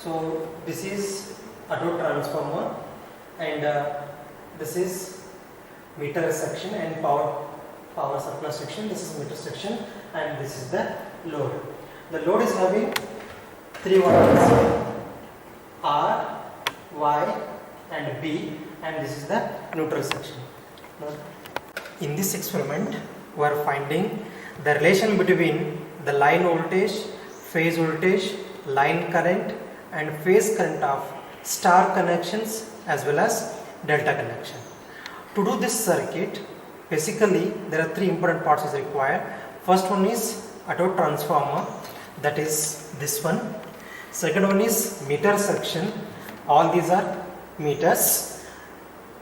So this is auto transformer, and this is meter section and power supply section. This is meter section, and this is the load. The load is having three wires, R, Y and B, and this is the neutral section. Now, in this experiment we are finding the relation between the line voltage, phase voltage, line current and phase current of star connections as well as delta connection. To do this circuit, basically there are three important parts is required. First one is auto transformer, that is this one. Second one is meter section, all these are meters.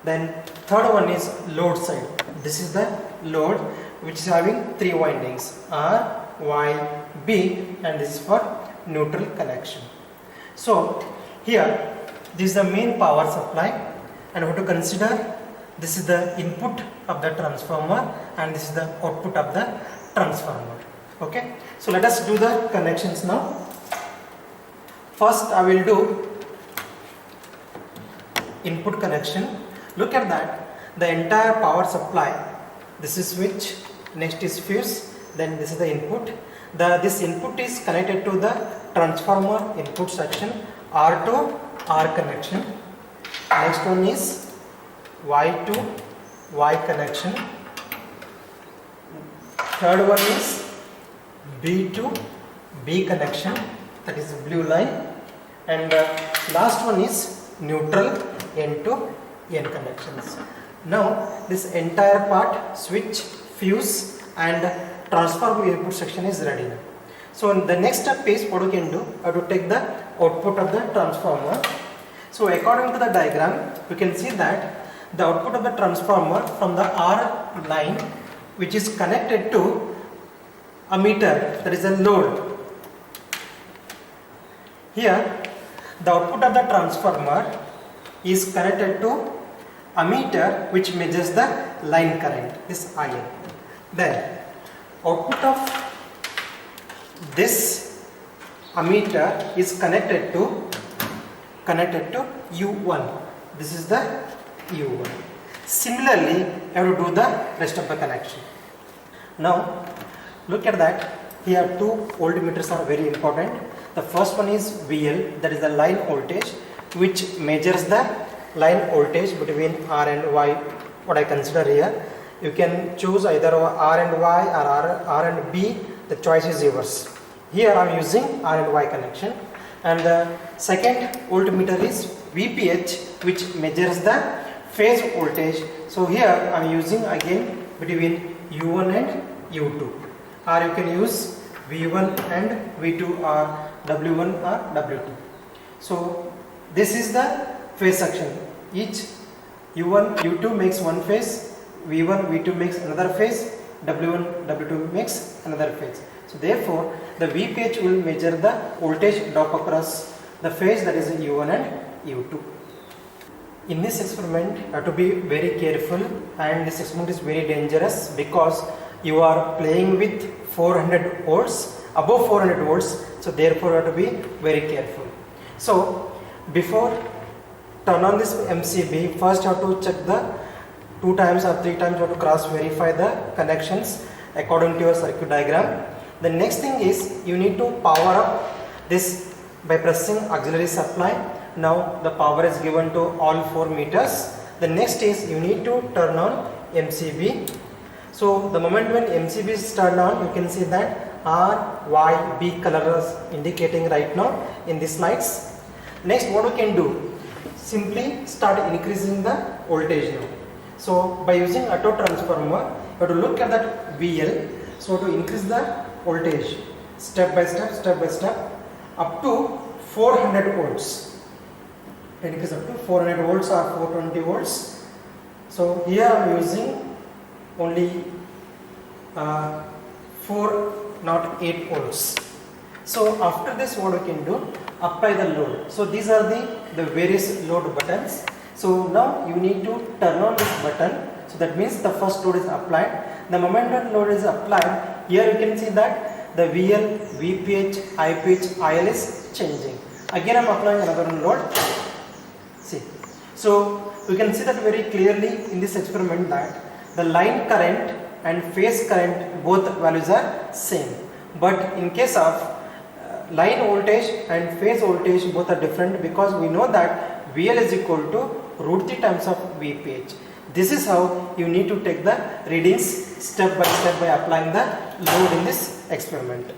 Then third one is load side, this is the load which is having three windings, R, Y, B, and this is for neutral connection. So here this is the main power supply, and we have to consider this is the input of the transformer and this is the output of the transformer. Okay, so let us do the connections now. First I will do input connection. Look at that, the entire power supply, this is switch, next is fuse, then this is the input. This input is connected to the transformer input section, R to R connection. Next one is Y to Y connection. Third one is B to B connection, that is blue line. And last one is neutral, N to N connections. Now this entire part, switch, fuse and transformer input section is ready now. So in the next step is what we can do, I have to take the output of the transformer. So according to the diagram, we can see that the output of the transformer from the R line, which is connected to a meter, that is a load. Here the output of the transformer is connected to a meter which measures the line current, is IL. Then output of this ammeter is connected to U1. This is the U1. Similarly, I have to do the rest of the connection. Now look at that. Here two voltmeters are very important. The first one is VL, that is the line voltage, which measures the line voltage between R and Y. What I consider here, you can choose either R and Y or R and B. The choice is yours. Here I am using R and Y connection. And the second voltmeter is VPH, which measures the phase voltage. So here I am using again between U1 and U2. Or you can use V1 and V2 or W1 or W2. So this is the phase section. Each U1, U2 makes one phase, V1, V2 makes another phase, W1, W2 makes another phase. So therefore, the VPH will measure the voltage drop across the phase, that is U1 and U2. In this experiment, you have to be very careful, and this experiment is very dangerous because you are playing with 400 volts, above 400 volts. So therefore, you have to be very careful. So before turn on this MCB, first you have to check the 2 times or 3 times you have to cross verify the connections according to your circuit diagram. The next thing is you need to power up this by pressing auxiliary supply. Now the power is given to all 4 meters. The next is you need to turn on MCB. So the moment when MCB is turned on, you can see that R, Y, B color is indicating right now in these lights. Next, what we can do, simply start increasing the voltage now. So by using auto transformer, you have to look at that VL. So to increase the voltage step by step up to 400 volts. Increase up to 400 volts or 420 volts. So here I am using only 408 volts. So after this, what we can do, apply the load. So these are the various load buttons. So now you need to turn on this button. So that means the first load is applied. The moment that load is applied, here you can see that the VL, VPH, IPH, IL is changing. Again I am applying another load. See, so we can see that very clearly in this experiment that the line current and phase current both values are same, but in case of line voltage and phase voltage both are different, because we know that VL is equal to root 3 times of VPH. This is how you need to take the readings step by step by applying the load in this experiment.